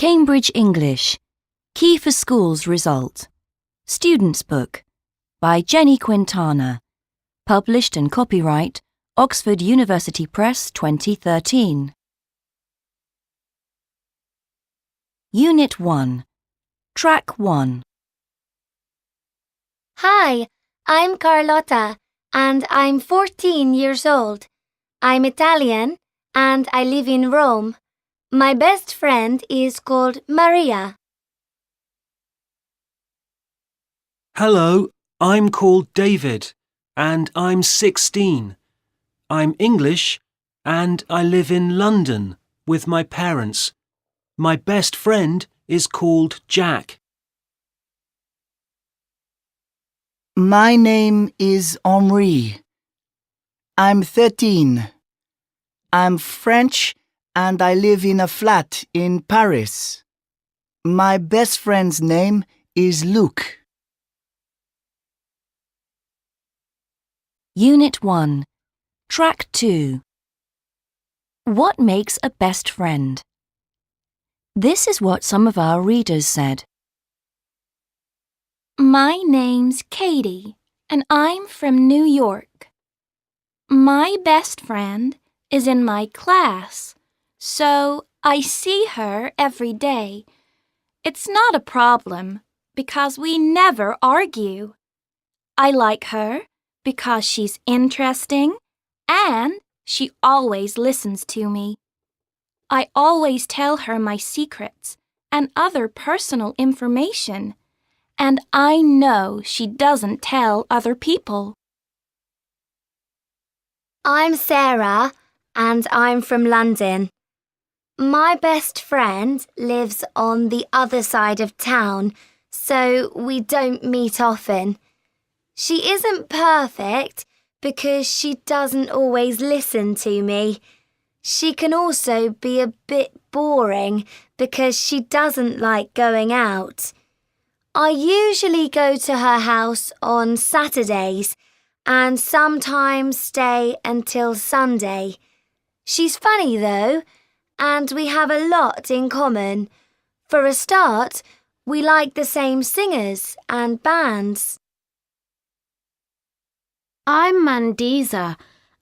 Cambridge English, Key for Schools Result, Student's Book, by Jenny Quintana, published and copyright, Oxford University Press 2013. Unit 1, Track 1. Hi, I'm Carlotta, and I'm 14 years old. I'm Italian, and I live in Rome. My best friend is called Maria. Hello, I'm called David, and I'm 16. I'm English, and I live in London with my parents. My best friend is called Jack. My name is Henri. I'm 13. I'm French and I live in a flat in Paris. My best friend's name is Luc. Unit 1, Track 2. What makes a best friend? This is what some of our readers said. My name's Katie, and I'm from New York. My best friend is in my class, so I see her every day. It's not a problem because we never argue. I like her because she's interesting and she always listens to me. I always tell her my secrets and other personal information, and I know she doesn't tell other people. I'm Sarah, and I'm from London. My best friend lives on the other side of town, so we don't meet often. She isn't perfect because she doesn't always listen to me. She can also be a bit boring because she doesn't like going out. I usually go to her house on Saturdays and sometimes stay until Sunday. She's funny though, and we have a lot in common. For a start, we like the same singers and bands. I'm Mandisa,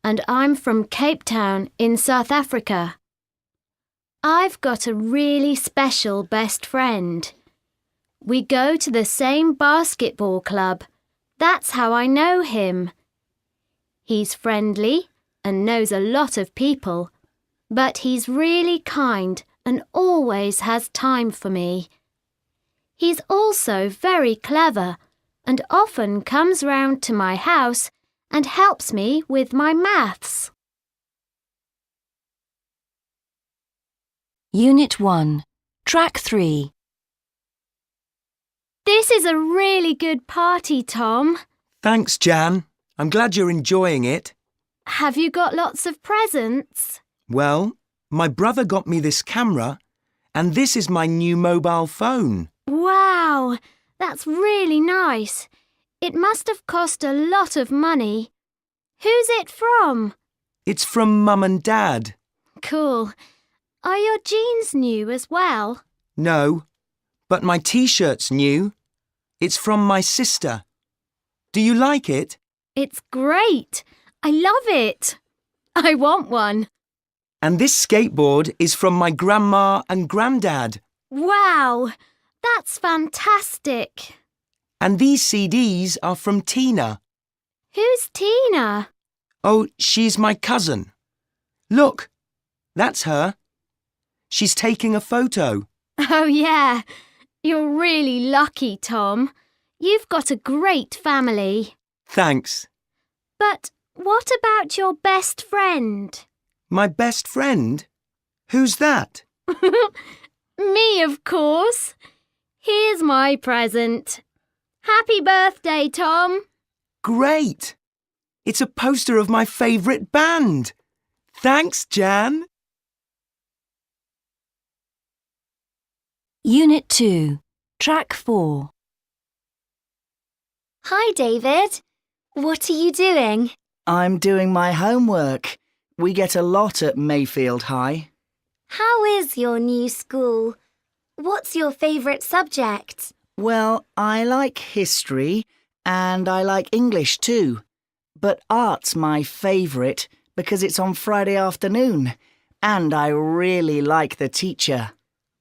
and I'm from Cape Town in South Africa. I've got a really special best friend. We go to the same basketball club. That's how I know him. He's friendly and knows a lot of people, but he's really kind and always has time for me. He's also very clever and often comes round to my house and helps me with my maths. Unit 1, Track 3. This is a really good party, Tom. Thanks, Jan. I'm glad you're enjoying it. Have you got lots of presents? Well, my brother got me this camera, and this is my new mobile phone. Wow, that's really nice. It must have cost a lot of money. Who's it from? It's from Mum and Dad. Cool. Are your jeans new as well? No, but my T-shirt's new. It's from my sister. Do you like it? It's great. I love it. I want one. And this skateboard is from my grandma and granddad. Wow, that's fantastic. And these CDs are from Tina. Who's Tina? Oh, she's my cousin. Look, that's her. She's taking a photo. Oh, yeah. You're really lucky, Tom. You've got a great family. Thanks. But what about your best friend? My best friend? Who's that? Me, of course. Here's my present. Happy birthday, Tom. Great! It's a poster of my favourite band. Thanks, Jan. Unit 2, Track 4. Hi, David. What are you doing? I'm doing my homework. We get a lot at Mayfield High. How is your new school? What's your favourite subject? Well, I like history and I like English too. But art's my favourite because it's on Friday afternoon. And I really like the teacher.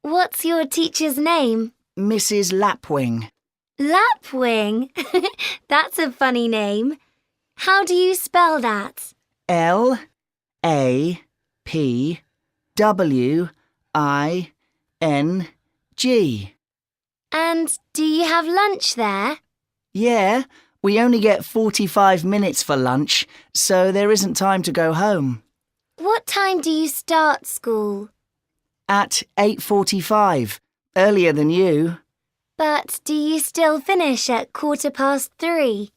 What's your teacher's name? Mrs. Lapwing. Lapwing? That's a funny name. How do you spell that? Lapwing. And do you have lunch there? Yeah, we only get 45 minutes for lunch, so there isn't time to go home. What time do you start school? At 8:45, earlier than you. But do you still finish at 3:15?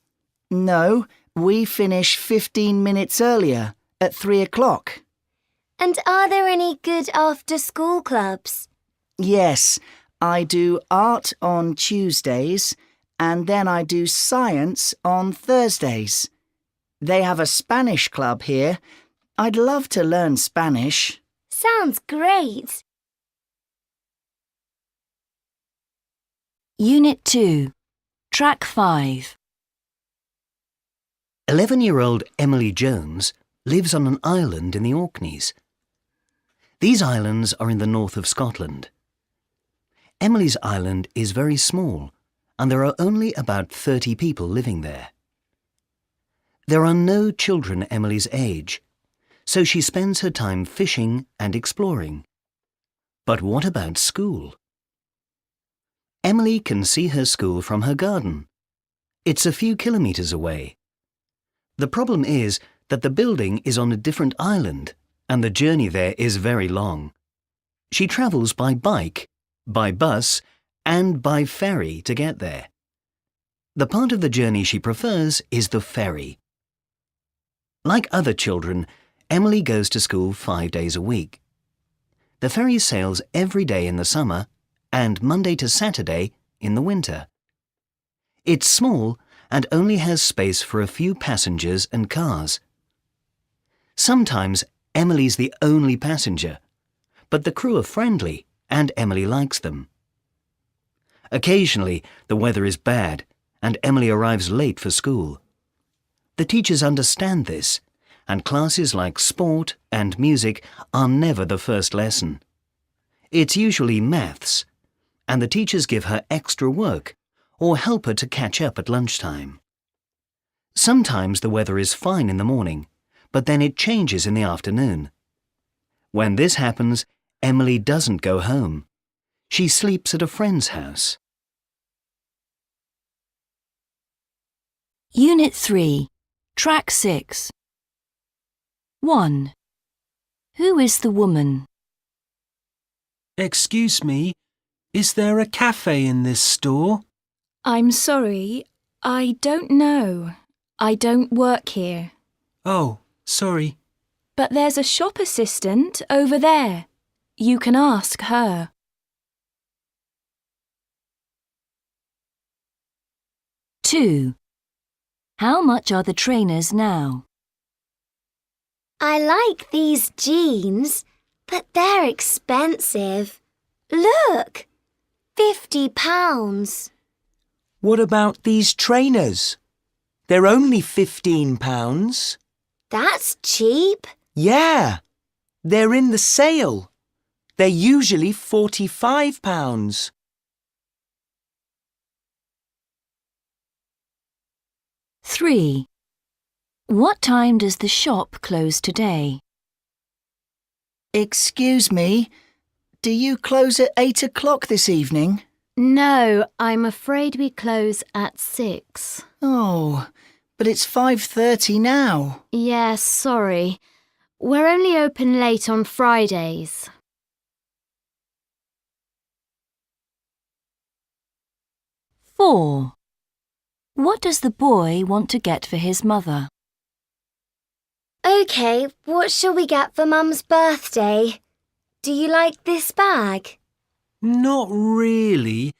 No, we finish 15 minutes earlier, at 3 o'clock. And are there any good after-school clubs? Yes, I do art on Tuesdays, and then I do science on Thursdays. They have a Spanish club here. I'd love to learn Spanish. Sounds great. Unit 2, Track 5. 11-year-old Emily Jones lives on an island in the Orkneys. These islands are in the north of Scotland. Emily's island is very small, and there are only about 30 people living there. There are no children Emily's age, so she spends her time fishing and exploring. But what about school? Emily can see her school from her garden. It's a few kilometres away. The problem is that the building is on a different island, and the journey there is very long. She travels by bike, by bus, and by ferry to get there. The part of the journey she prefers is the ferry. Like other children, Emily goes to school 5 days a week. The ferry sails every day in the summer and Monday to Saturday in the winter. It's small and only has space for a few passengers and cars. Sometimes Emily's the only passenger, but the crew are friendly and Emily likes them. Occasionally, the weather is bad and Emily arrives late for school. The teachers understand this, and classes like sport and music are never the first lesson. It's usually maths, and the teachers give her extra work or help her to catch up at lunchtime. Sometimes the weather is fine in the morning, but then it changes in the afternoon. When this happens, Emily doesn't go home. She sleeps at a friend's house. Unit 3, Track 6. 1. Who is the woman? Excuse me, is there a cafe in this store? I'm sorry, I don't know. I don't work here. Oh, sorry. But there's a shop assistant over there. You can ask her. 2. How much are the trainers now? I like these jeans, but they're expensive. Look, £50. What about these trainers? They're only £15. That's cheap. Yeah, they're in the sale. They're usually £45. 3. What time does the shop close today? Excuse me, do you close at 8 o'clock this evening? No, I'm afraid we close at 6. Oh, but it's 5:30 now. Yes, sorry. We're only open late on Fridays. 4. What does the boy want to get for his mother? OK, what shall we get for Mum's birthday? Do you like this bag? Not really.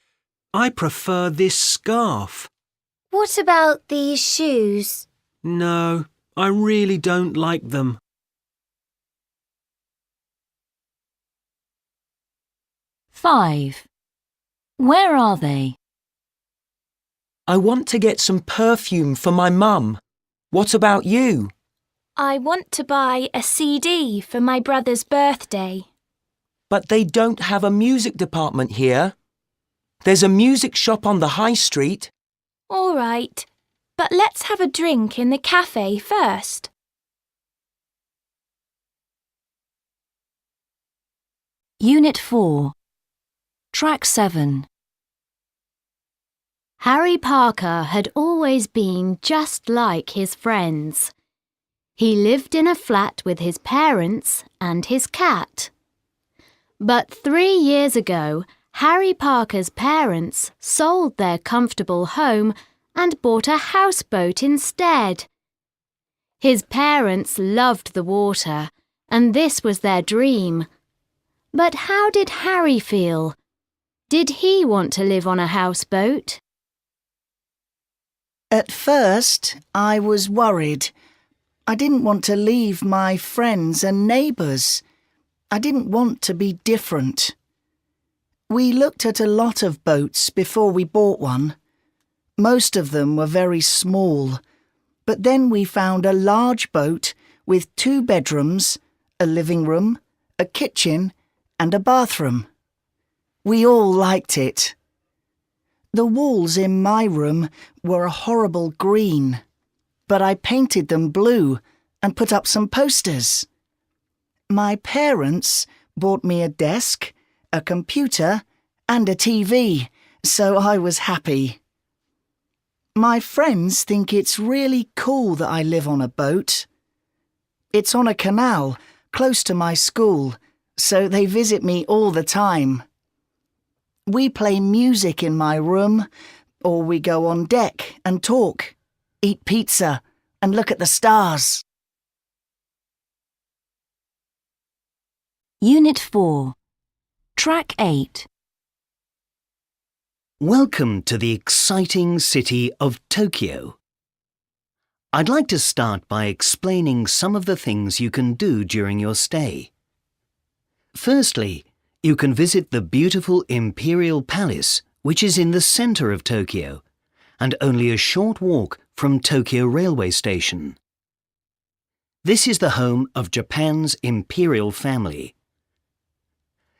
I prefer this scarf. What about these shoes? No, I really don't like them. 5. Where are they? I want to get some perfume for my mum. What about you? I want to buy a CD for my brother's birthday. But they don't have a music department here. There's a music shop on the high street. All right, but let's have a drink in the cafe first. Unit 4. Track 7. Harry Parker had always been just like his friends. He lived in a flat with his parents and his cat. But 3 years ago, Harry Parker's parents sold their comfortable home and bought a houseboat instead. His parents loved the water, and this was their dream. But how did Harry feel? Did he want to live on a houseboat? At first, I was worried. I didn't want to leave my friends and neighbours. I didn't want to be different. We looked at a lot of boats before we bought one. Most of them were very small, but then we found a large boat with 2 bedrooms, a living room, a kitchen, and a bathroom. We all liked it. The walls in my room were a horrible green, but I painted them blue and put up some posters. My parents bought me a desk, a computer, and a TV, so I was happy. My friends think it's really cool that I live on a boat. It's on a canal close to my school, so they visit me all the time. We play music in my room, or we go on deck and talk, eat pizza, and look at the stars. Unit 4. Track 8. Welcome to the exciting city of Tokyo. I'd like to start by explaining some of the things you can do during your stay. Firstly, you can visit the beautiful Imperial Palace, which is in the center of Tokyo, and only a short walk from Tokyo Railway Station. This is the home of Japan's imperial family.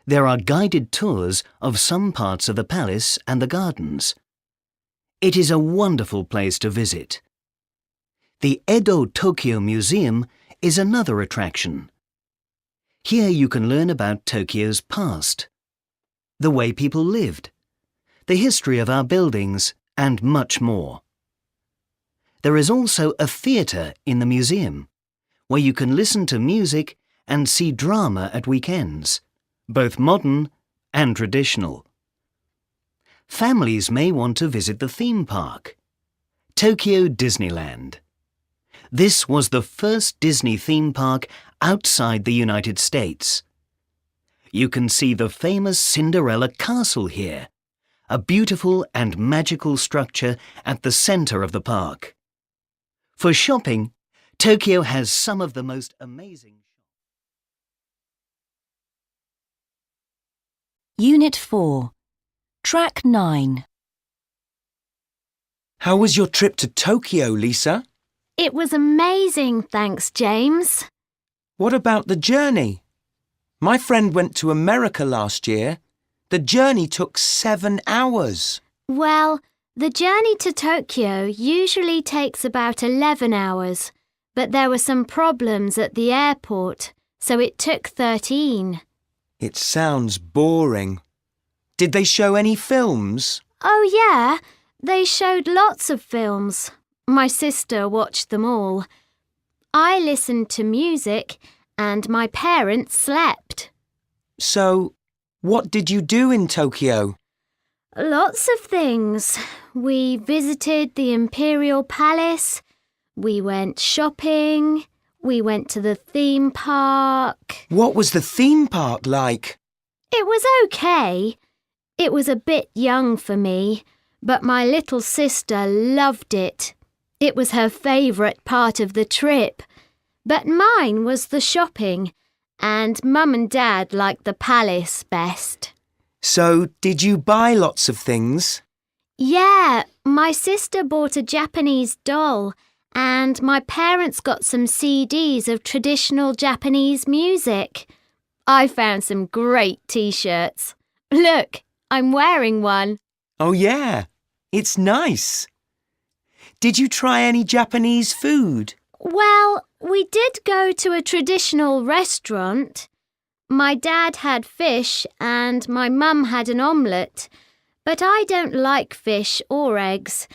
There are guided tours of some parts of the palace and the gardens. It is a wonderful place to visit. The Edo Tokyo Museum is another attraction. Here you can learn about Tokyo's past, the way people lived, the history of our buildings, and much more. There is also a theatre in the museum, where you can listen to music and see drama at weekends, both modern and traditional. Families may want to visit the theme park, Tokyo Disneyland. This was the first Disney theme park outside the United States. You can see the famous Cinderella Castle here, a beautiful and magical structure at the center of the park. For shopping, Tokyo has some of the most amazing. Unit 4. Track 9. How was your trip to Tokyo, Lisa? It was amazing, thanks, James. What about the journey? My friend went to America last year. The journey took 7 hours. Well, the journey to Tokyo usually takes about 11 hours, but there were some problems at the airport, so it took 13. It sounds boring. Did they show any films? Oh, yeah, they showed lots of films. My sister watched them all. I listened to music and my parents slept. So, what did you do in Tokyo? Lots of things. We visited the Imperial Palace. We went shopping. We went to the theme park. What was the theme park like? It was okay. It was a bit young for me, but my little sister loved it. It was her favourite part of the trip. But mine was the shopping, and Mum and Dad liked the palace best. So, did you buy lots of things? Yeah, my sister bought a Japanese doll and my parents got some CDs of traditional Japanese music. I found some great t-shirts. Look, I'm wearing one. Oh yeah, it's nice. Did you try any Japanese food? Well, we did go to a traditional restaurant. My dad had fish and my mum had an omelette, but I don't like fish or eggs,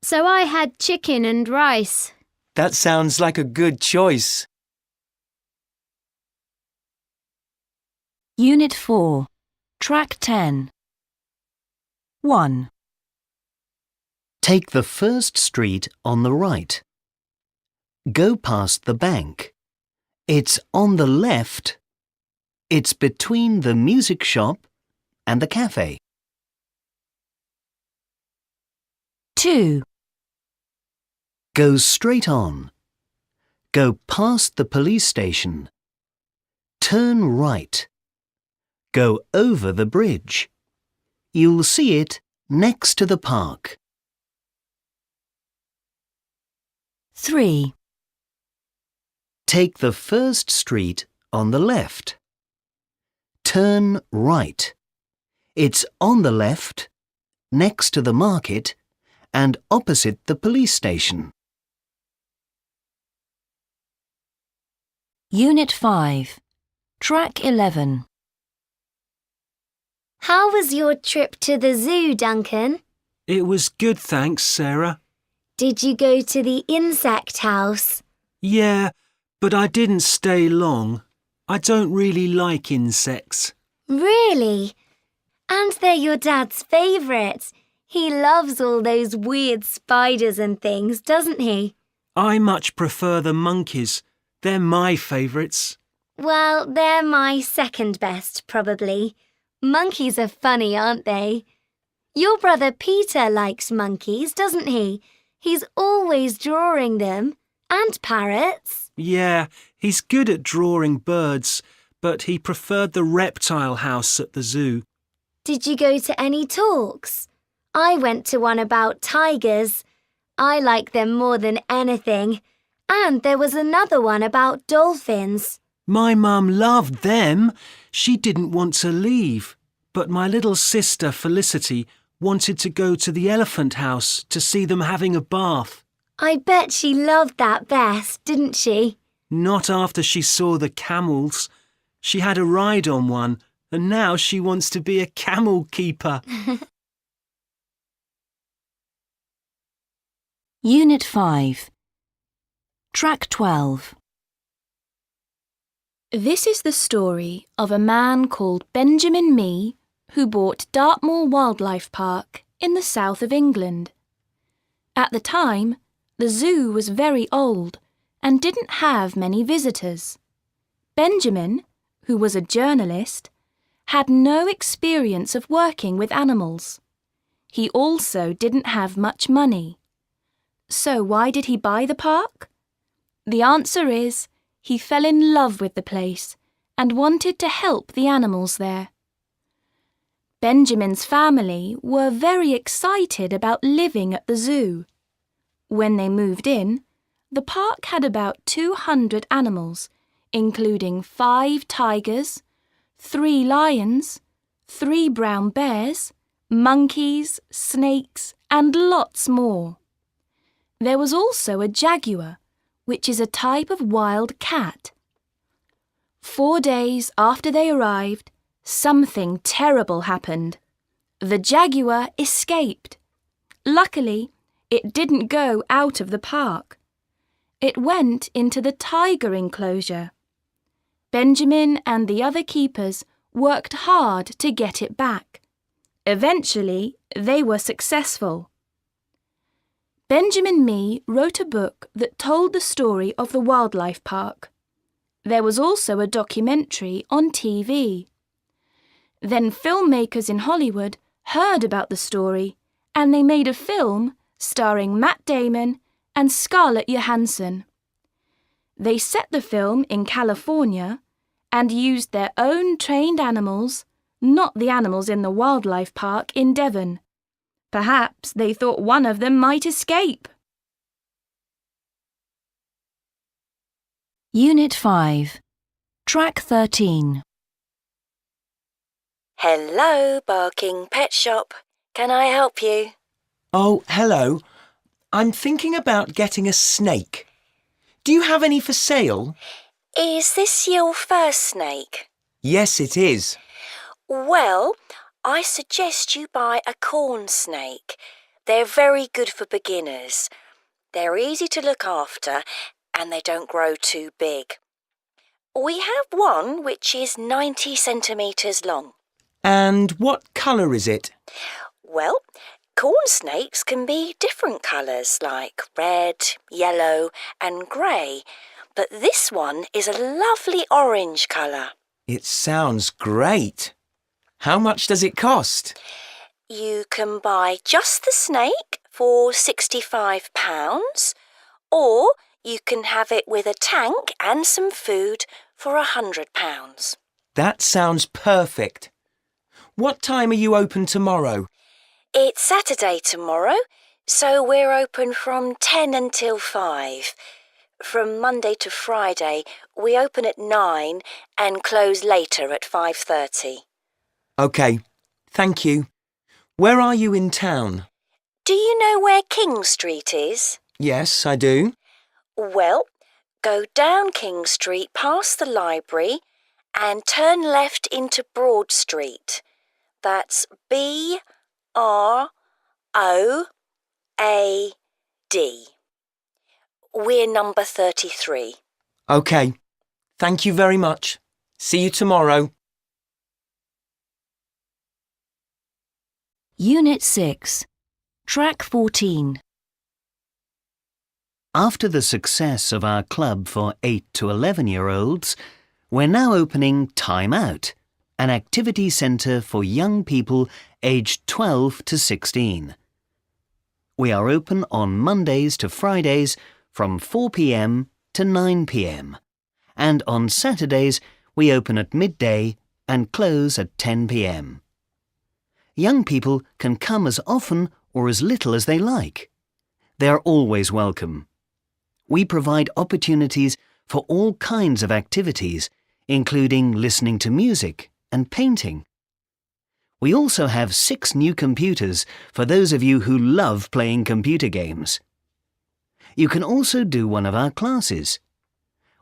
so I had chicken and rice. That sounds like a good choice. Unit 4, Track 10. 1. Take the first street on the right. Go past the bank. It's on the left. It's between the music shop and the cafe. 2. Go straight on. Go past the police station. Turn right. Go over the bridge. You'll see it next to the park. 3. Take the first street on the left. Turn right. It's on the left, next to the market, and opposite the police station. Unit 5, Track 11. How was your trip to the zoo, Duncan? It was good, thanks, Sarah. Did you go to the insect house? Yeah, but I didn't stay long. I don't really like insects. Really? And they're your dad's favourite. He loves all those weird spiders and things, doesn't he? I much prefer the monkeys. They're my favourites. Well, they're my second best, probably. Monkeys are funny, aren't they? Your brother Peter likes monkeys, doesn't he? He's always drawing them. And parrots. Yeah, he's good at drawing birds, but he preferred the reptile house at the zoo. Did you go to any talks? I went to one about tigers. I like them more than anything. And there was another one about dolphins. My mum loved them. She didn't want to leave. But my little sister Felicity wanted to go to the elephant house to see them having a bath. I bet she loved that best, didn't she? Not after she saw the camels. She had a ride on one, and now she wants to be a camel keeper. Unit 5, Track 12. This is the story of a man called Benjamin Mee who bought Dartmoor Wildlife Park in the south of England. At the time, the zoo was very old and didn't have many visitors. Benjamin, who was a journalist, had no experience of working with animals. He also didn't have much money. So why did he buy the park? The answer is he fell in love with the place and wanted to help the animals there. Benjamin's family were very excited about living at the zoo. When they moved in, the park had about 200 animals, including 5 tigers, 3 lions, 3 brown bears, monkeys, snakes, and lots more. There was also a jaguar, which is a type of wild cat. 4 days after they arrived, something terrible happened. The jaguar escaped. Luckily, it didn't go out of the park. It went into the tiger enclosure. Benjamin and the other keepers worked hard to get it back. Eventually, they were successful. Benjamin Mee wrote a book that told the story of the wildlife park. There was also a documentary on TV. Then filmmakers in Hollywood heard about the story and they made a film starring Matt Damon and Scarlett Johansson. They set the film in California and used their own trained animals, not the animals in the wildlife park in Devon. Perhaps they thought one of them might escape. Unit 5, Track 13. Hello, Barking Pet Shop. Can I help you? Oh, hello. I'm thinking about getting a snake. Do you have any for sale? Is this your first snake? Yes, it is. Well, I suggest you buy a corn snake. They're very good for beginners. They're easy to look after and they don't grow too big. We have one which is 90 centimetres long. And what colour is it? Well, corn snakes can be different colours like red, yellow and grey, but this one is a lovely orange colour. It sounds great. How much does it cost? You can buy just the snake for £65, or you can have it with a tank and some food for £100. That sounds perfect. What time are you open tomorrow? It's Saturday tomorrow, so we're open from 10 until 5. From Monday to Friday, we open at 9 and close later at 5:30. OK, thank you. Where are you in town? Do you know where King Street is? Yes, I do. Well, go down King Street past the library and turn left into Broad Street. That's B-R-O-A-D. We're number 33. OK, thank you very much. See you tomorrow. Unit 6, Track 14. After the success of our club for 8 to 11-year-olds, we're now opening Time Out, an activity centre for young people aged 12 to 16. We are open on Mondays to Fridays from 4 p.m. to 9 p.m. and on Saturdays we open at midday and close at 10 p.m. Young people can come as often or as little as they like. They are always welcome. We provide opportunities for all kinds of activities, including listening to music and painting. We also have 6 new computers for those of you who love playing computer games. You can also do one of our classes.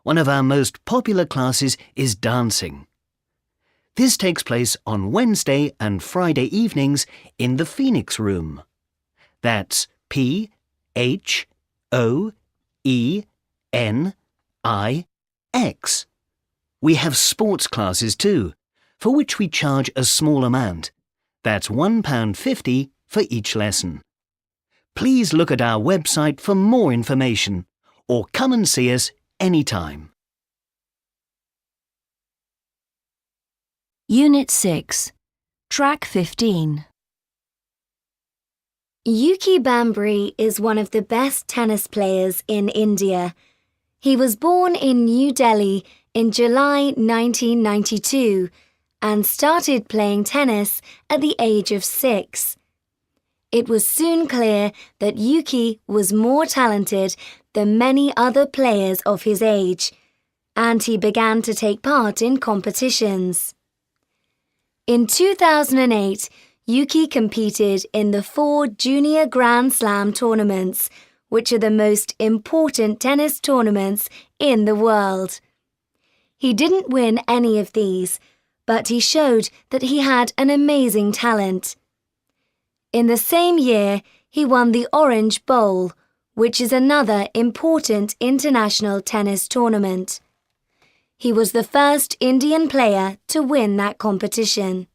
One of our most popular classes is dancing. This takes place on Wednesday and Friday evenings in the Phoenix Room. That's P-H-O-E-N-I-X. We have sports classes too, for which we charge a small amount. That's £1.50 for each lesson. Please look at our website for more information or come and see us anytime. Unit 6, Track 15. Yuki Bambri is one of the best tennis players in India. He was born in New Delhi in July 1992 and started playing tennis at the age of 6. It was soon clear that Yuki was more talented than many other players of his age, and he began to take part in competitions. In 2008, Yuki competed in the 4 Junior Grand Slam tournaments, which are the most important tennis tournaments in the world. He didn't win any of these, but he showed that he had an amazing talent. In the same year, he won the Orange Bowl, which is another important international tennis tournament. He was the first Indian player to win that competition.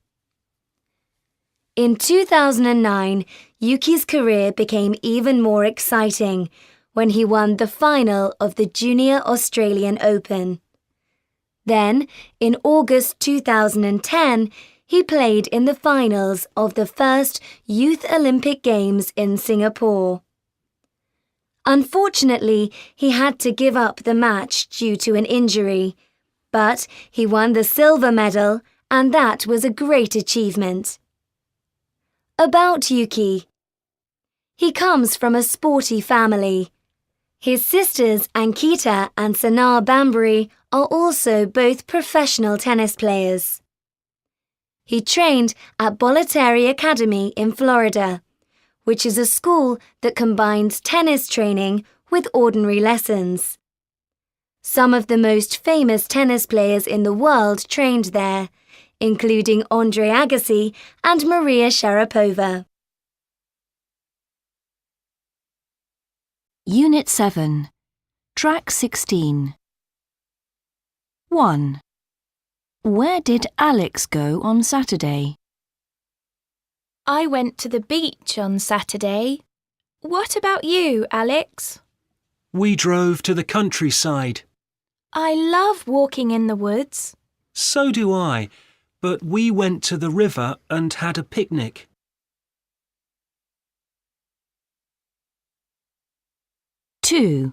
In 2009, Yuki's career became even more exciting when he won the final of the Junior Australian Open. Then, in August 2010, he played in the finals of the first Youth Olympic Games in Singapore. Unfortunately, he had to give up the match due to an injury, but he won the silver medal and that was a great achievement. About Yuki. He comes from a sporty family. His sisters Ankita and Sanar Bambari are also both professional tennis players. He trained at Bollettieri Academy in Florida, which is a school that combines tennis training with ordinary lessons. Some of the most famous tennis players in the world trained there, including Andre Agassi and Maria Sharapova. Unit 7, Track 16. 1. Where did Alex go on Saturday? I went to the beach on Saturday. What about you, Alex? We drove to the countryside. I love walking in the woods. So do I, but we went to the river and had a picnic. 2.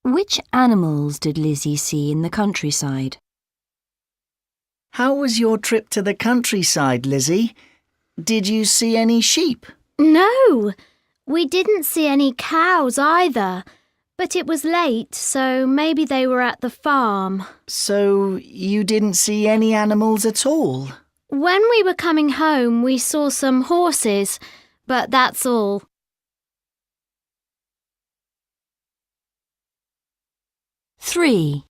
Which animals did Lizzie see in the countryside? How was your trip to the countryside, Lizzie? Did you see any sheep? No, we didn't see any cows either. But it was late, so maybe they were at the farm. So you didn't see any animals at all? When we were coming home, we saw some horses, but that's all. 3.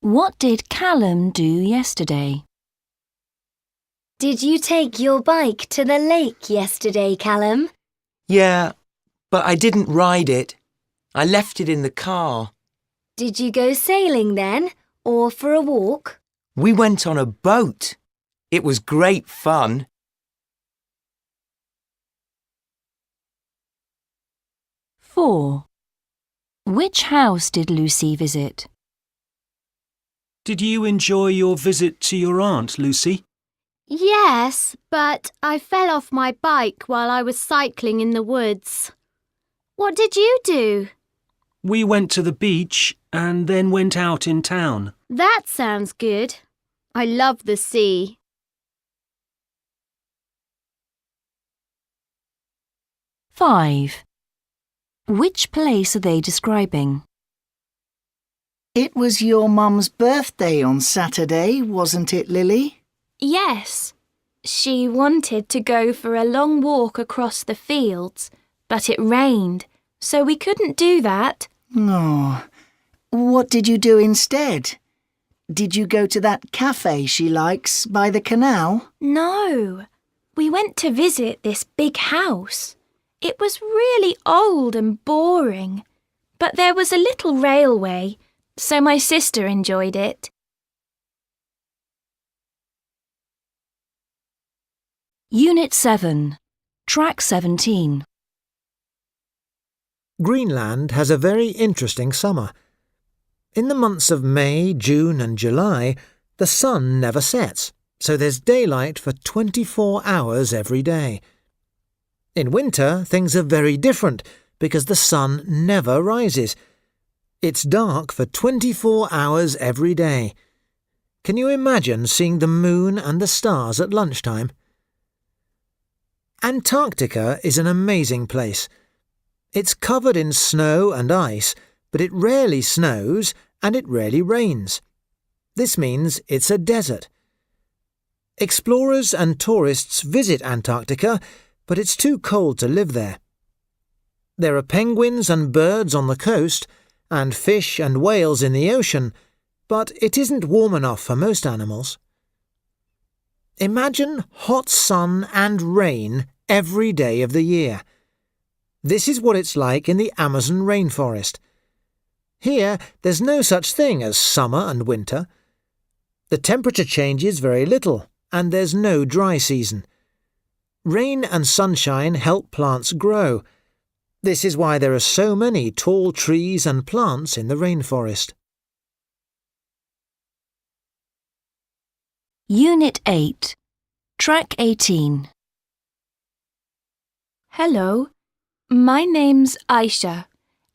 What did Callum do yesterday? Did you take your bike to the lake yesterday, Callum? Yeah, but I didn't ride it. I left it in the car. Did you go sailing then, or for a walk? We went on a boat. It was great fun. 4. Which house did Lucy visit? Did you enjoy your visit to your aunt, Lucy? Yes, but I fell off my bike while I was cycling in the woods. What did you do? We went to the beach and then went out in town. That sounds good. I love the sea. 5. Which place are they describing? It was your mum's birthday on Saturday, wasn't it, Lily? Yes. She wanted to go for a long walk across the fields, but it rained, so we couldn't do that. Oh, what did you do instead? Did you go to that cafe she likes by the canal? No. We went to visit this big house. It was really old and boring, but there was a little railway, so my sister enjoyed it. Unit 7, Track 17. Greenland has a very interesting summer. In the months of May, June and July, the sun never sets, so there's daylight for 24 hours every day. In winter, things are very different because the sun never rises. It's dark for 24 hours every day. Can you imagine seeing the moon and the stars at lunchtime? Antarctica is an amazing place. It's covered in snow and ice, but it rarely snows and it rarely rains. This means it's a desert. Explorers and tourists visit Antarctica, but it's too cold to live there. There are penguins and birds on the coast, and fish and whales in the ocean, but it isn't warm enough for most animals. Imagine hot sun and rain every day of the year. This is what it's like in the Amazon rainforest. Here, there's no such thing as summer and winter. The temperature changes very little, and there's no dry season. Rain and sunshine help plants grow. This is why there are so many tall trees and plants in the rainforest. Unit 8, Track 18. Hello, my name's Aisha,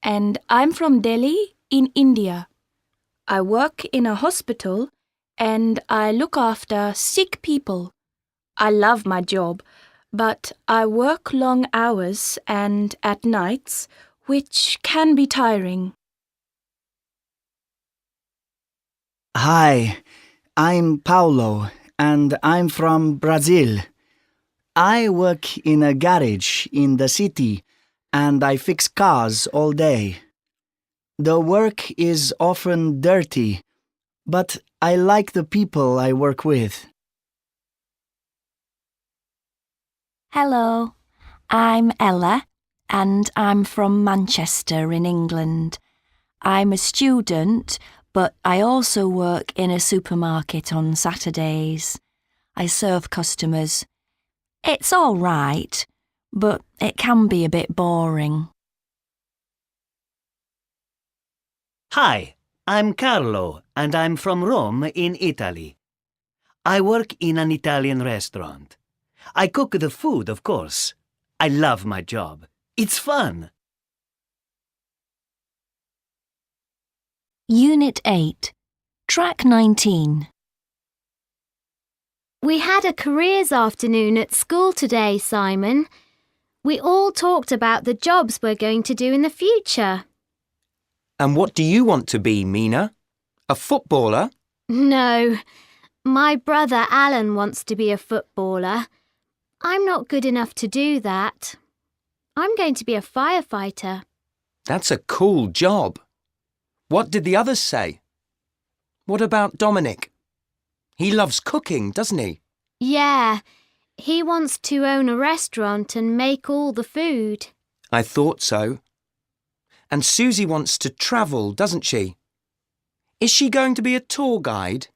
and I'm from Delhi in India. I work in a hospital, and I look after sick people. I love my job, but I work long hours and at nights, which can be tiring. Hi, I'm Paulo, and I'm from Brazil. I work in a garage in the city, and I fix cars all day. The work is often dirty, but I like the people I work with. Hello, I'm Ella, and I'm from Manchester in England. I'm a student, but I also work in a supermarket on Saturdays. I serve customers. It's all right, but it can be a bit boring. Hi, I'm Carlo, and I'm from Rome in Italy. I work in an Italian restaurant. I cook the food, of course. I love my job. It's fun. Unit 8, Track 19. We had a careers afternoon at school today, Simon. We all talked about the jobs we're going to do in the future. And what do you want to be, Mina? A footballer? No, my brother Alan wants to be a footballer. I'm not good enough to do that. I'm going to be a firefighter. That's a cool job. What did the others say? What about Dominic? He loves cooking, doesn't he? Yeah, he wants to own a restaurant and make all the food. I thought so. And Susie wants to travel, doesn't she? Is she going to be a tour guide?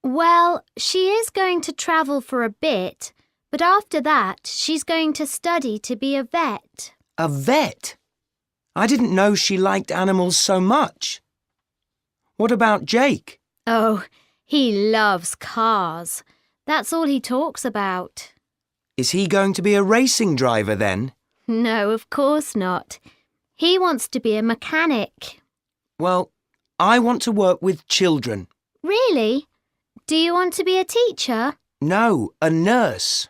Well, she is going to travel for a bit, but after that she's going to study to be a vet. A vet? I didn't know she liked animals so much. What about Jake? Oh, he loves cars. That's all he talks about. Is he going to be a racing driver then? No, of course not. He wants to be a mechanic. Well, I want to work with children. Really? Do you want to be a teacher? No, a nurse.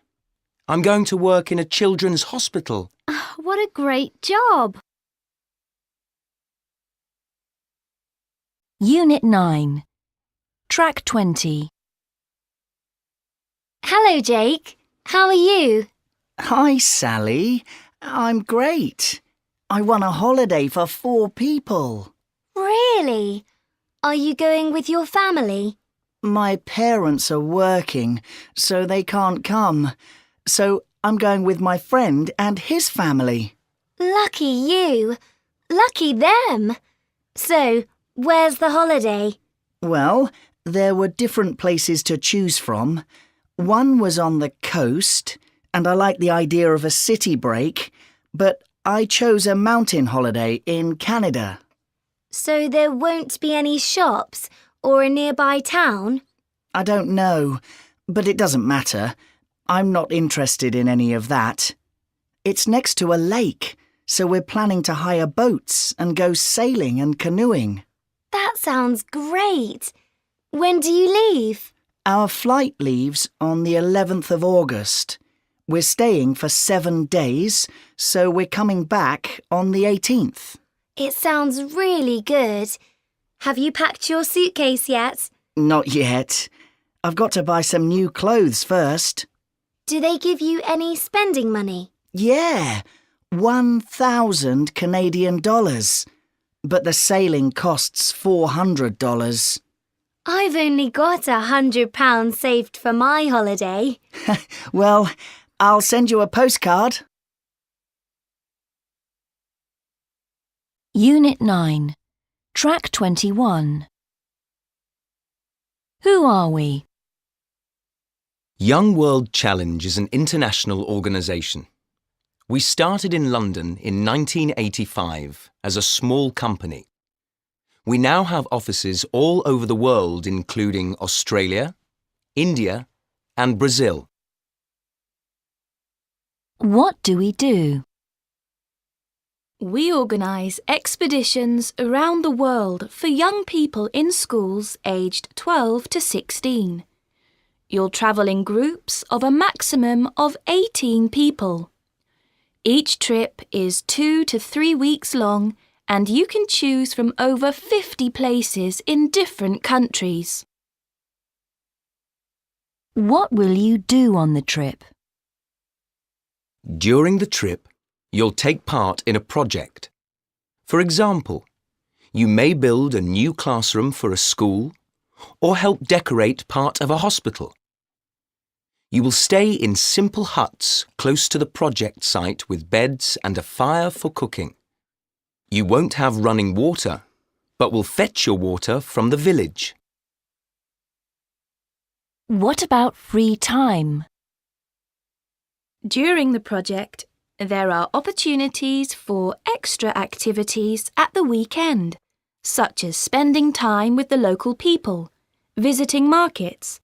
I'm going to work in a children's hospital. What a great job! Unit 9, Track 20. Hello, Jake. How are you? Hi, Sally. I'm great. I won a holiday for 4 people. Really? Are you going with your family? My parents are working, so they can't come. So I'm going with my friend and his family. Lucky you. Lucky them. So, where's the holiday? Well, there were different places to choose from. One was on the coast, and I liked the idea of a city break, but I chose a mountain holiday in Canada. So there won't be any shops or a nearby town? I don't know, but it doesn't matter. I'm not interested in any of that. It's next to a lake, so we're planning to hire boats and go sailing and canoeing. That sounds great. When do you leave? Our flight leaves on the 11th of August. We're staying for 7 days, so we're coming back on the 18th. It sounds really good. Have you packed your suitcase yet? Not yet. I've got to buy some new clothes first. Do they give you any spending money? Yeah, 1,000 Canadian dollars. But the sailing costs $400. I've only got £100 saved for my holiday. Well, I'll send you a postcard. Unit 9, Track 21. Who are we? Young World Challenge is an international organisation. We started in London in 1985 as a small company. We now have offices all over the world, including Australia, India, and Brazil. What do we do? We organise expeditions around the world for young people in schools aged 12 to 16. You'll travel in groups of a maximum of 18 people. Each trip is 2 to 3 weeks long, and you can choose from over 50 places in different countries. What will you do on the trip? During the trip, you'll take part in a project. For example, you may build a new classroom for a school or help decorate part of a hospital. You will stay in simple huts close to the project site with beds and a fire for cooking. You won't have running water, but will fetch your water from the village. What about free time? During the project, there are opportunities for extra activities at the weekend, such as spending time with the local people, visiting markets,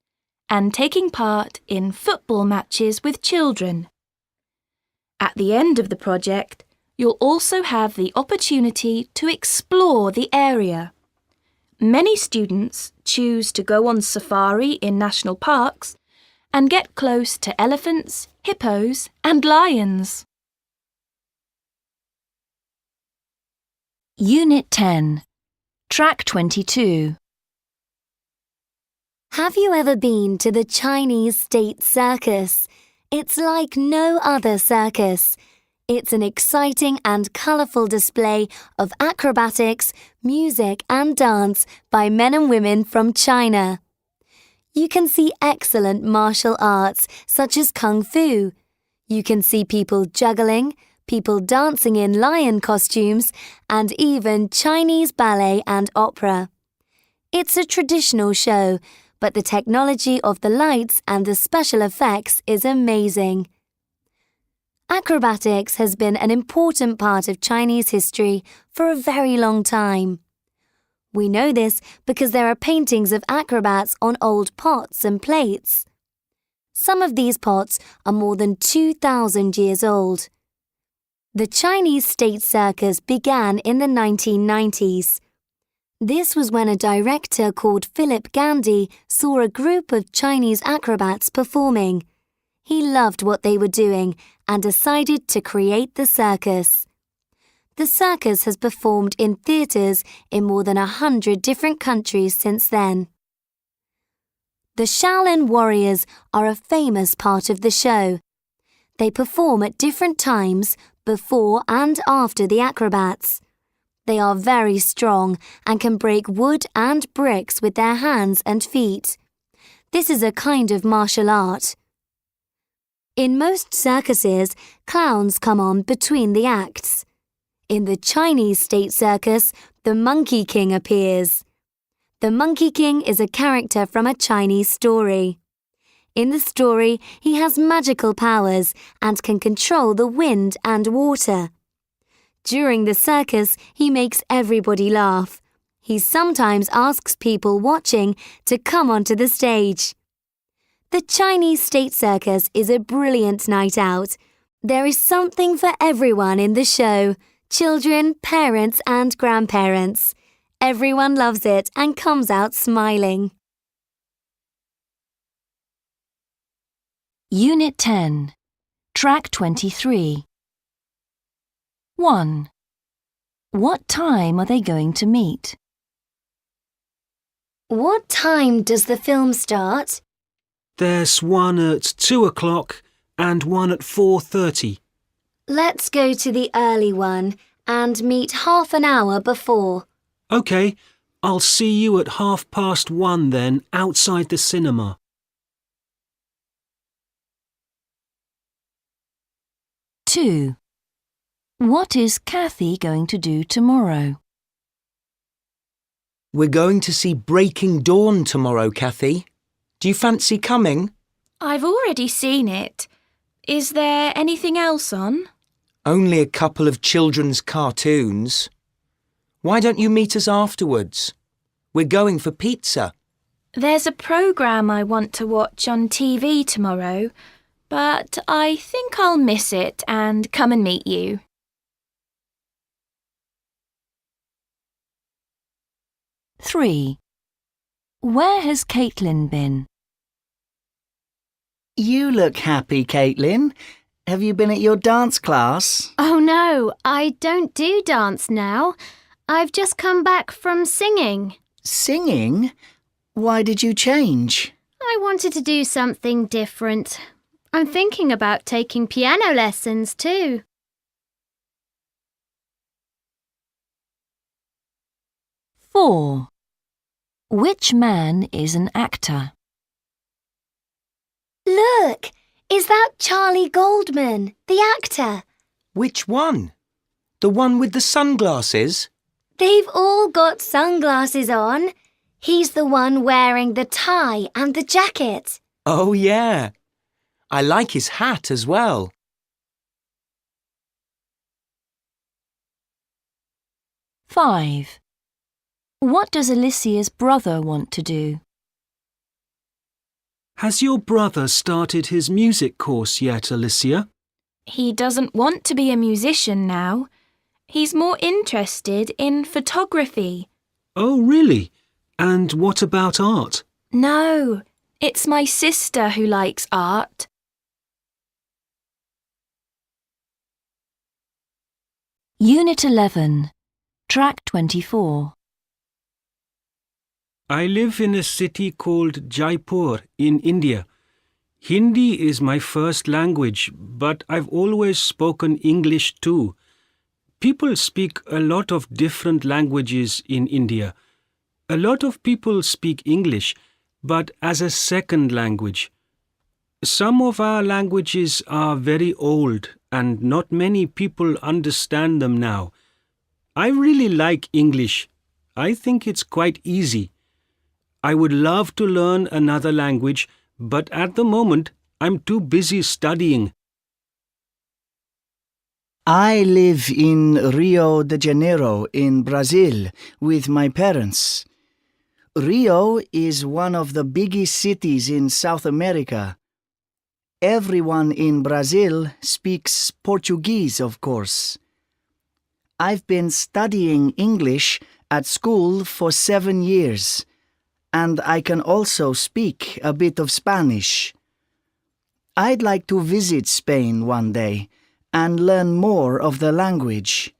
and taking part in football matches with children. At the end of the project, you'll also have the opportunity to explore the area. Many students choose to go on safari in national parks and get close to elephants, hippos, and lions. Unit 10, Track 22. Have you ever been to the Chinese State Circus? It's like no other circus. It's an exciting and colourful display of acrobatics, music and dance by men and women from China. You can see excellent martial arts such as Kung Fu. You can see people juggling, people dancing in lion costumes, and even Chinese ballet and opera. It's a traditional show, but the technology of the lights and the special effects is amazing. Acrobatics has been an important part of Chinese history for a very long time. We know this because there are paintings of acrobats on old pots and plates. Some of these pots are more than 2,000 years old. The Chinese State Circus began in the 1990s. This was when a director called Philip Gandhi saw a group of Chinese acrobats performing. He loved what they were doing and decided to create the circus. The circus has performed in theatres in more than 100 different countries since then. The Shaolin warriors are a famous part of the show. They perform at different times before and after the acrobats. They are very strong and can break wood and bricks with their hands and feet. This is a kind of martial art. In most circuses, clowns come on between the acts. In the Chinese State Circus, the Monkey King appears. The Monkey King is a character from a Chinese story. In the story, he has magical powers and can control the wind and water. During the circus, he makes everybody laugh. He sometimes asks people watching to come onto the stage. The Chinese State Circus is a brilliant night out. There is something for everyone in the show: children, parents and grandparents. Everyone loves it and comes out smiling. Unit 10, Track 23. 1. What time are they going to meet? What time does the film start? There's one at 2 o'clock and one at 4:30. Let's go to the early one and meet half an hour before. OK, I'll see you at 1:30 then outside the cinema. 2. What is Kathy going to do tomorrow? We're going to see Breaking Dawn tomorrow, Kathy. Do you fancy coming? I've already seen it. Is there anything else on? Only a couple of children's cartoons. Why don't you meet us afterwards? We're going for pizza. There's a programme I want to watch on TV tomorrow, but I think I'll miss it and come and meet you. 3. Where has Caitlin been? You look happy, Caitlin. Have you been at your dance class? Oh no, I don't do dance now. I've just come back from singing. Singing? Why did you change? I wanted to do something different. I'm thinking about taking piano lessons too. 4. Which man is an actor? Look, is that Charlie Goldman, the actor? Which one? The one with the sunglasses? They've all got sunglasses on. He's the one wearing the tie and the jacket. Oh, yeah. I like his hat as well. 5. What does Alicia's brother want to do? Has your brother started his music course yet, Alicia? He doesn't want to be a musician now. He's more interested in photography. Oh, really? And what about art? No, it's my sister who likes art. Unit 11, Track 24. I live in a city called Jaipur in India. Hindi is my first language, but I've always spoken English too. People speak a lot of different languages in India. A lot of people speak English, but as a second language. Some of our languages are very old and not many people understand them now. I really like English. I think it's quite easy. I would love to learn another language, but at the moment, I'm too busy studying. I live in Rio de Janeiro in Brazil with my parents. Rio is one of the biggest cities in South America. Everyone in Brazil speaks Portuguese, of course. I've been studying English at school for 7 years, and I can also speak a bit of Spanish. I'd like to visit Spain one day and learn more of the language.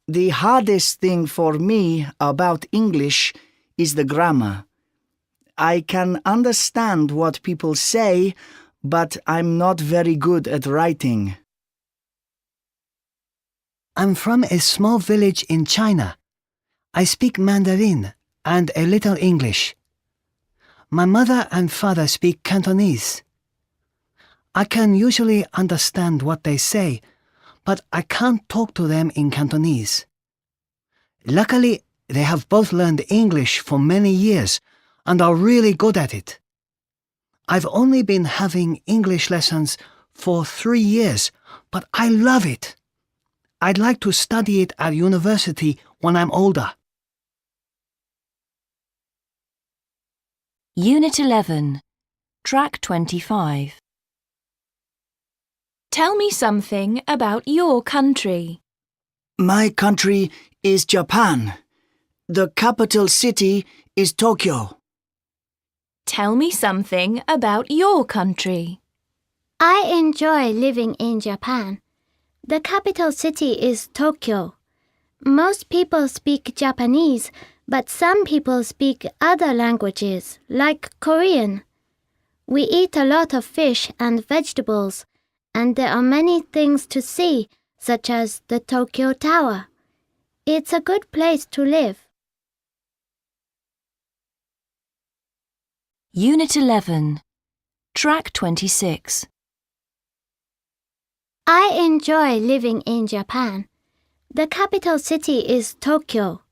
The hardest thing for me about English is the grammar. I can understand what people say, but I'm not very good at writing. I'm from a small village in China. I speak Mandarin and a little English. My mother and father speak Cantonese. I can usually understand what they say, but I can't talk to them in Cantonese. Luckily, they have both learned English for many years and are really good at it. I've only been having English lessons for 3 years, but I love it. I'd like to study it at university when I'm older. Unit 11, Track 25. Tell me something about your country. My country is Japan. The capital city is Tokyo. Tell me something about your country. I enjoy living in Japan. The capital city is Tokyo. Most people speak Japanese, but some people speak other languages, like Korean. We eat a lot of fish and vegetables, and there are many things to see, such as the Tokyo Tower. It's a good place to live. Unit 11, Track 26. I enjoy living in Japan. The capital city is Tokyo.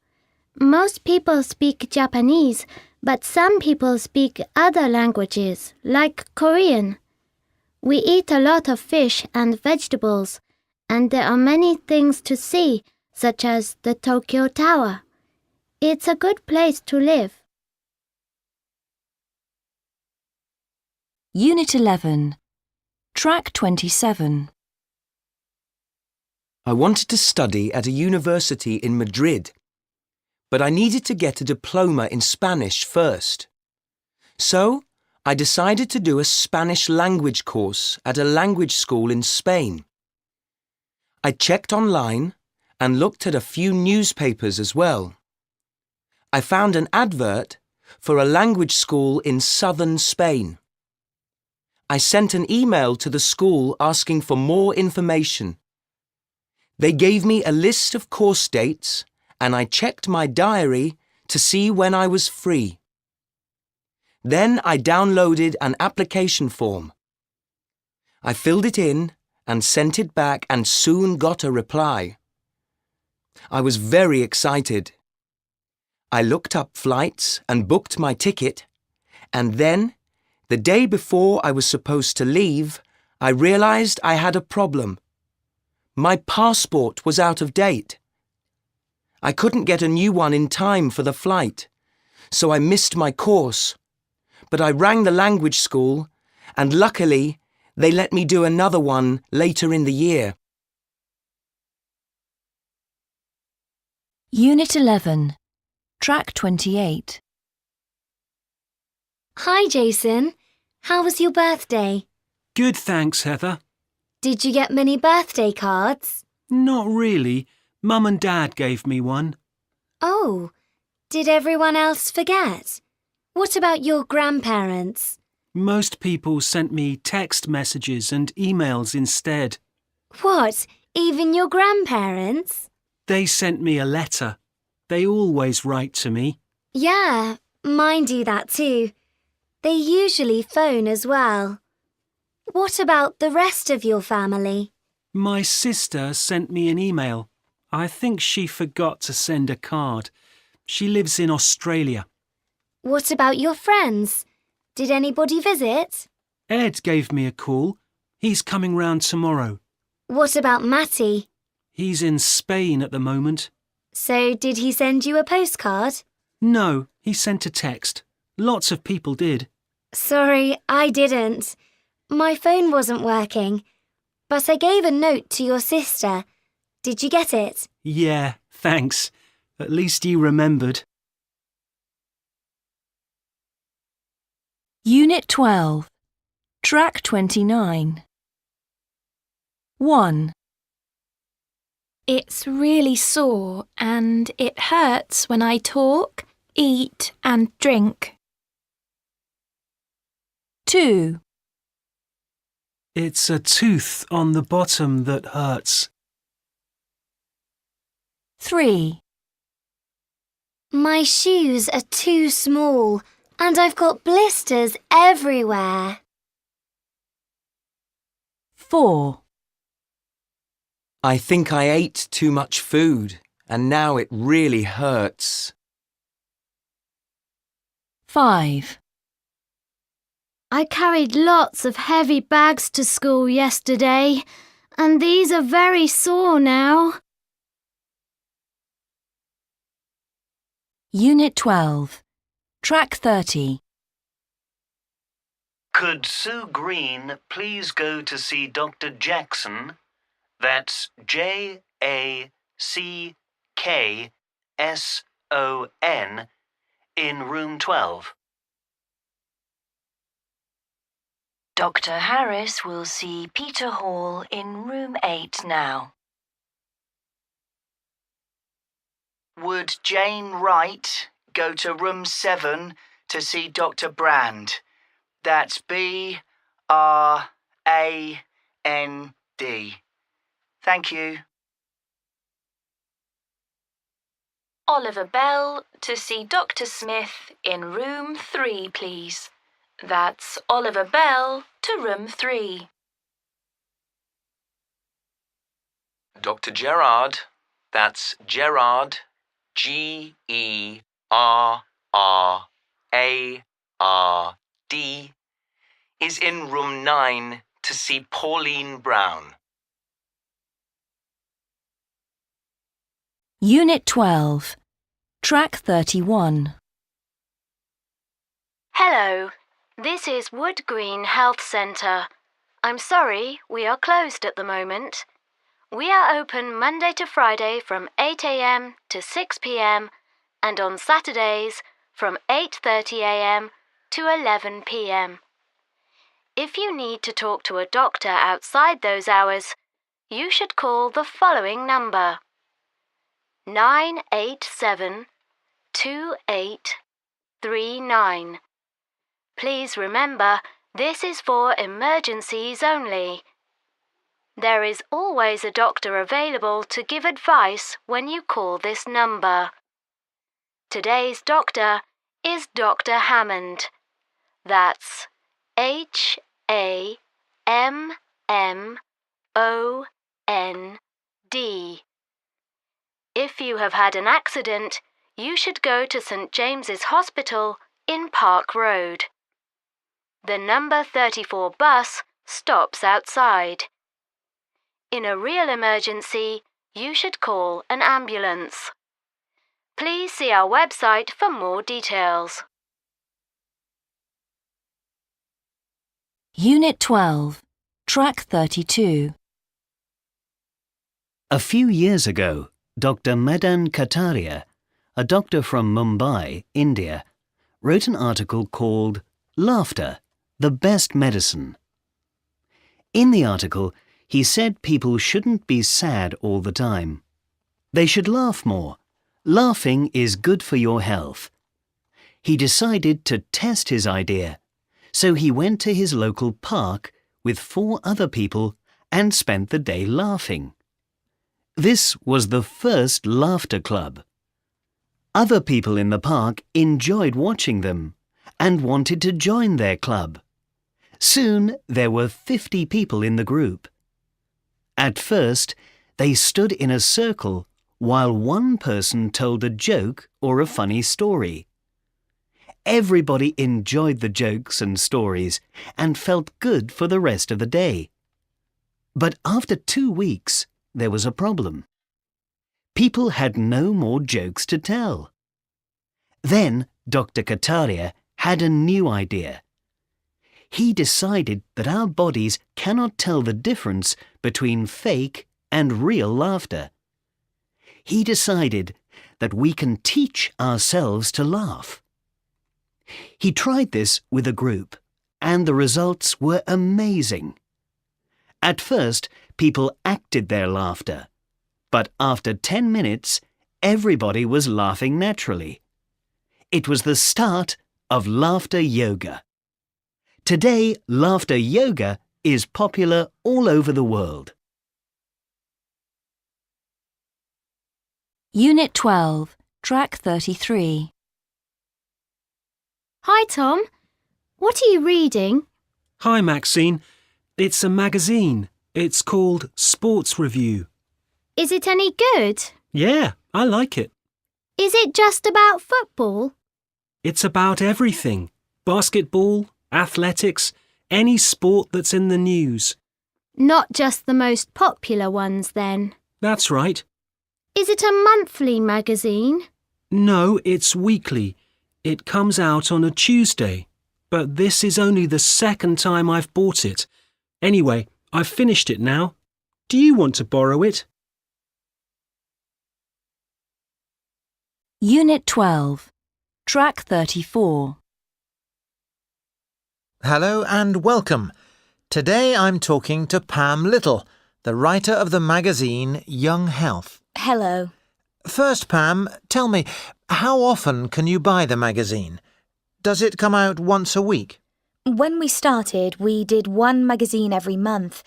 Most people speak Japanese, but some people speak other languages, like Korean. We eat a lot of fish and vegetables, and there are many things to see, such as the Tokyo Tower. It's a good place to live. Unit 11, Track 27. I wanted to study at a university in Madrid. but I needed to get a diploma in Spanish first. So, I decided to do a Spanish language course at a language school in Spain. I checked online and looked at a few newspapers as well. I found an advert for a language school in southern Spain. I sent an email to the school asking for more information. They gave me a list of course dates and I checked my diary to see when I was free. Then I downloaded an application form. I filled it in and sent it back and soon got a reply. I was very excited. I looked up flights and booked my ticket, and then, the day before I was supposed to leave, I realized I had a problem. My passport was out of date. I couldn't get a new one in time for the flight, so I missed my course. But I rang the language school, and luckily, they let me do another one later in the year. Unit 11, Track 28. Hi, Jason. How was your birthday? Good, thanks, Heather. Did you get many birthday cards? Not really. Mum and Dad gave me one. Oh, did everyone else forget? What about your grandparents? Most people sent me text messages and emails instead. What, even your grandparents? They sent me a letter. They always write to me. Yeah, mine do that too. They usually phone as well. What about the rest of your family? My sister sent me an email. I think she forgot to send a card. She lives in Australia. What about your friends? Did anybody visit? Ed gave me a call. He's coming round tomorrow. What about Matty? He's in Spain at the moment. So did he send you a postcard? No, he sent a text. Lots of people did. Sorry, I didn't. My phone wasn't working. But I gave a note to your sister. Did you get it? Yeah, thanks. At least you remembered. Unit 12, Track 29. 1. It's really sore and it hurts when I talk, eat and drink. 2. It's a tooth on the bottom that hurts. 3. My shoes are too small and I've got blisters everywhere. 4. I think I ate too much food, and now it really hurts. 5. I carried lots of heavy bags to school yesterday, and these are very sore now. Unit 12, Track 30. Could Sue Green please go to see Dr. Jackson? That's Jackson in room 12. Dr. Harris will see Peter Hall in room 8 now. Would Jane Wright go to room 7 to see Dr. Brand? That's Brand. Thank you. Oliver Bell to see Dr. Smith in room 3, please. That's Oliver Bell to room 3. Dr. Gerard, that's Gerard, Gerard, is in room 9 to see Pauline Brown. Unit 12, Track 31. Hello, this is Wood Green Health Centre. I'm sorry, we are closed at the moment. We are open Monday to Friday from 8 a.m. to 6 p.m. and on Saturdays from 8:30 a.m. to 11 p.m. If you need to talk to a doctor outside those hours, you should call the following number: 987-2839. Please remember, this is for emergencies only. There is always a doctor available to give advice when you call this number. Today's doctor is Dr. Hammond. That's Hammond. If you have had an accident, you should go to St. James's Hospital in Park Road. The number 34 bus stops outside. In a real emergency, you should call an ambulance. Please see our website for more details. Unit 12, Track 32. A few years ago, Dr. Madan Kataria, a doctor from Mumbai, India, wrote an article called Laughter, the Best Medicine. In the article, he said people shouldn't be sad all the time. They should laugh more. Laughing is good for your health. He decided to test his idea, so he went to his local park with 4 other people and spent the day laughing. This was the first laughter club. Other people in the park enjoyed watching them and wanted to join their club. Soon there were 50 people in the group. At first, they stood in a circle while one person told a joke or a funny story. Everybody enjoyed the jokes and stories and felt good for the rest of the day. But after 2 weeks, there was a problem. People had no more jokes to tell. Then Dr. Kataria had a new idea. He decided that our bodies cannot tell the difference between fake and real laughter. He decided that we can teach ourselves to laugh. He tried this with a group, and the results were amazing. At first, people acted their laughter, but after 10 minutes, everybody was laughing naturally. It was the start of laughter yoga. Today, laughter yoga is popular all over the world. Unit 12, Track 33. Hi, Tom. What are you reading? Hi, Maxine. It's a magazine. It's called Sports Review. Is it any good? Yeah, I like it. Is it just about football? It's about everything. Basketball, athletics, any sport that's in the news. Not just the most popular ones, then. That's right. Is it a monthly magazine? No, it's weekly. It comes out on a Tuesday. But this is only the second time I've bought it. Anyway, I've finished it now. Do you want to borrow it? Unit 12, Track 34. Hello and welcome. Today I'm talking to Pam Little, the writer of the magazine Young Health. Hello. First, Pam, tell me, how often can you buy the magazine? Does it come out once a week? When we started, we did one magazine every month.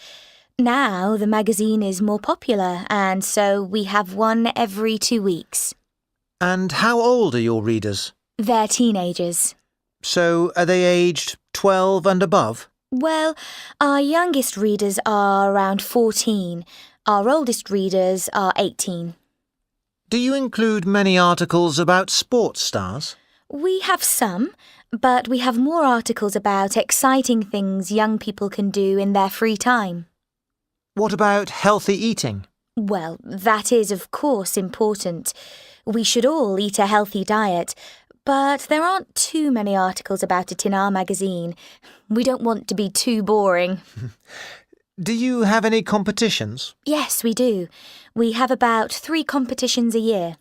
Now the magazine is more popular, and so we have one every 2 weeks. And how old are your readers? They're teenagers. So are they aged 12 and above? Well, our youngest readers are around 14. Our oldest readers are 18. Do you include many articles about sports stars? We have some, but we have more articles about exciting things young people can do in their free time. What about healthy eating? Well, that is, of course, important. We should all eat a healthy diet, but there aren't too many articles about it in our magazine. We don't want to be too boring. Do you have any competitions? Yes, we do. We have about 3 competitions a year.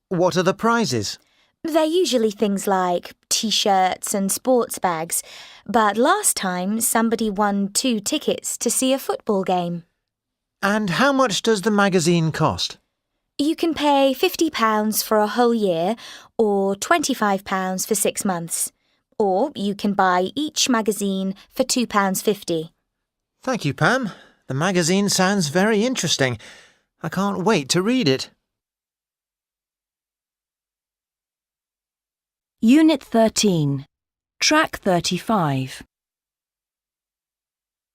What are the prizes? They're usually things like t-shirts and sports bags, but last time somebody won 2 tickets to see a football game. And how much does the magazine cost? You can pay £50 for a whole year or £25 for 6 months. Or you can buy each magazine for £2.50. Thank you, Pam. The magazine sounds very interesting. I can't wait to read it. Unit 13, Track 35.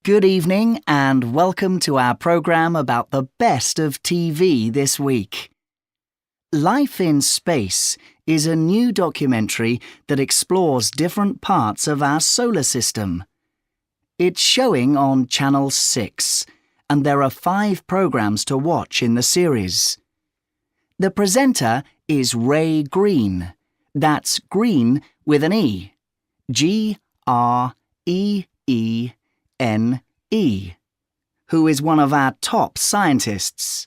Good evening and welcome to our programme about the best of TV this week. Life in Space is a new documentary that explores different parts of our solar system. It's showing on Channel 6, and there are 5 programmes to watch in the series. The presenter is Ray Green. That's Green with an E. G-R-E-E-N-E, who is one of our top scientists.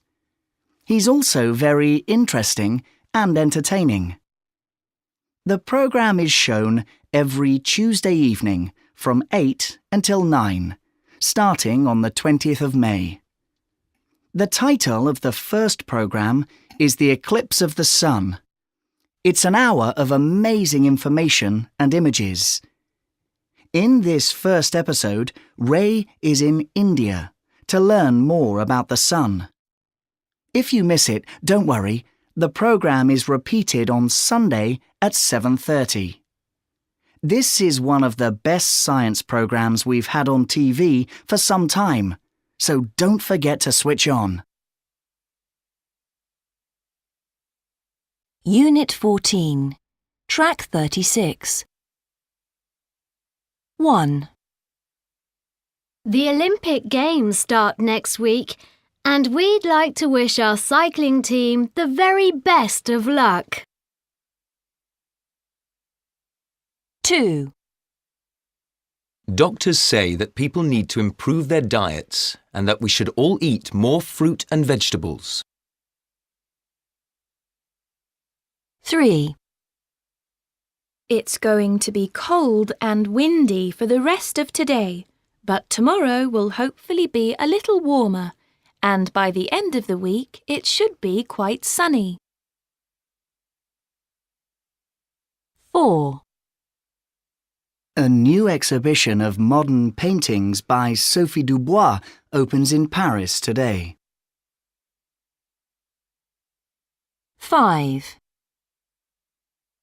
He's also very interesting and entertaining. The programme is shown every Tuesday evening from 8 until 9, starting on the 20th of May. The title of the first programme is The Eclipse of the Sun. It's an hour of amazing information and images. In this first episode, Ray is in India to learn more about the sun. If you miss it, don't worry. The programme is repeated on Sunday at 7:30. This is one of the best science programmes we've had on TV for some time, so don't forget to switch on. Unit 14, Track 36. 1. The Olympic Games start next week, and we'd like to wish our cycling team the very best of luck. 2. Doctors say that people need to improve their diets and that we should all eat more fruit and vegetables. 3. It's going to be cold and windy for the rest of today, but tomorrow will hopefully be a little warmer, and by the end of the week it should be quite sunny. 4. A new exhibition of modern paintings by Sophie Dubois opens in Paris today. 5.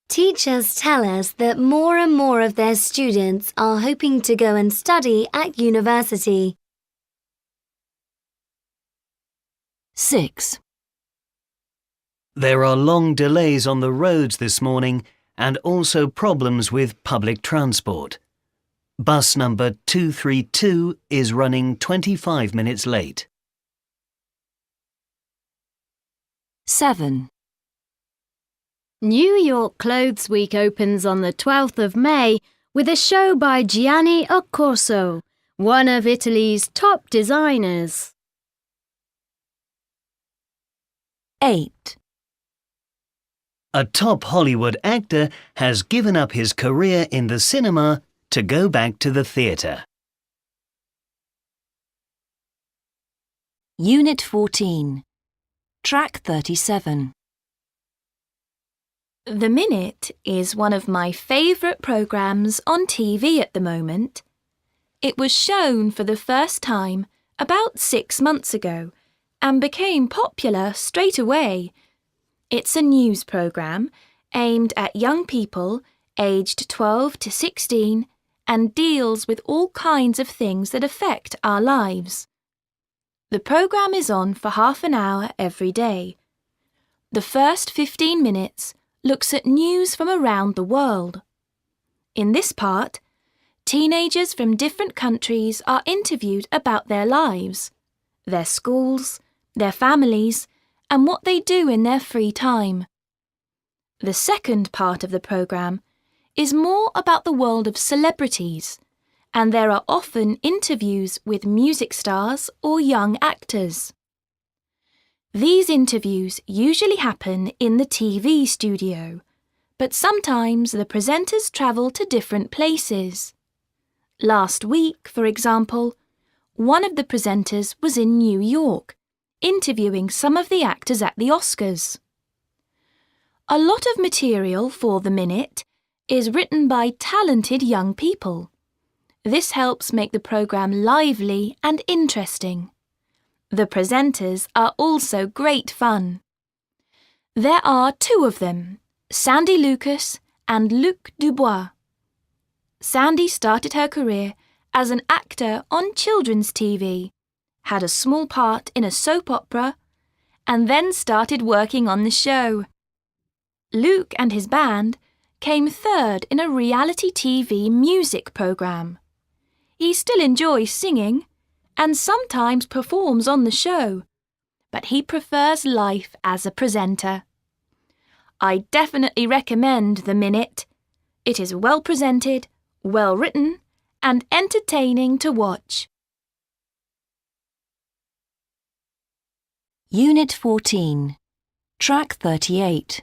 Teachers tell us that more and more of their students are hoping to go and study at university. 6. There are long delays on the roads this morning and also problems with public transport. Bus number 232 is running 25 minutes late. 7. New York Clothes Week opens on the 12th of May with a show by Gianni Occorso, one of Italy's top designers. 8. A top Hollywood actor has given up his career in the cinema to go back to the theatre. Unit 14, Track 37. The Minute is one of my favourite programmes on TV at the moment. It was shown for the first time about 6 months ago and became popular straight away. It's a news programme aimed at young people aged 12 to 16 and deals with all kinds of things that affect our lives. The programme is on for half an hour every day. The first 15 minutes looks at news from around the world. In this part, teenagers from different countries are interviewed about their lives, their schools, their families, and what they do in their free time. The second part of the programme is more about the world of celebrities, and there are often interviews with music stars or young actors. These interviews usually happen in the TV studio, but sometimes the presenters travel to different places. Last week, for example, one of the presenters was in New York, interviewing some of the actors at the Oscars. A lot of material for The Minute is written by talented young people. This helps make the programme lively and interesting. The presenters are also great fun. There are two of them, Sandy Lucas and Luc Dubois. Sandy started her career as an actor on children's TV, had a small part in a soap opera, and then started working on the show. Luke and his band came third in a reality TV music programme. He still enjoys singing and sometimes performs on the show, but he prefers life as a presenter. I definitely recommend The Minute. It is well presented, well written, and entertaining to watch. Unit 14, Track 38.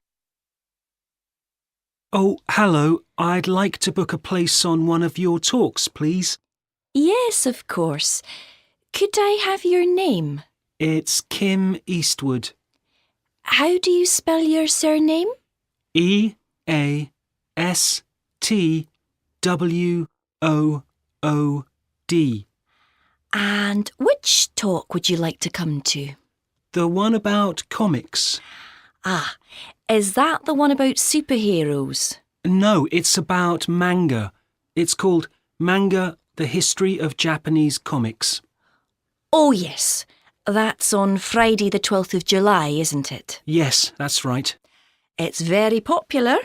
Oh, hello. I'd like to book a place on one of your talks, please. Yes, of course. Could I have your name? It's Kim Eastwood. How do you spell your surname? E-A-S-T-W-O-O-D. And which talk would you like to come to? The one about comics. Ah, is that the one about superheroes? No, it's about manga. It's called Manga, the History of Japanese Comics. Oh, yes. That's on Friday the 12th of July, isn't it? Yes, that's right. It's very popular.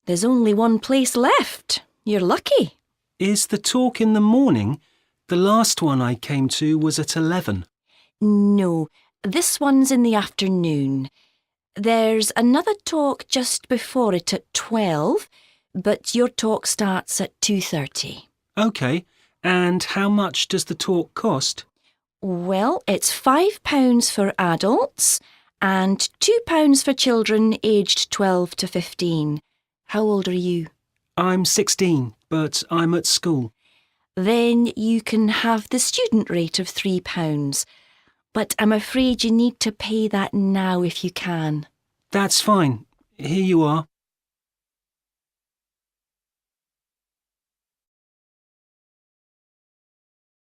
There's only one place left. You're lucky. Is the talk in the morning? The last one I came to was at 11. No, this one's in the afternoon. There's another talk just before it at 12, but your talk starts at 2:30. OK, and how much does the talk cost? Well, it's £5 for adults and £2 for children aged 12 to 15. How old are you? I'm 16, but I'm at school. Then you can have the student rate of £3. But I'm afraid you need to pay that now if you can. That's fine. Here you are.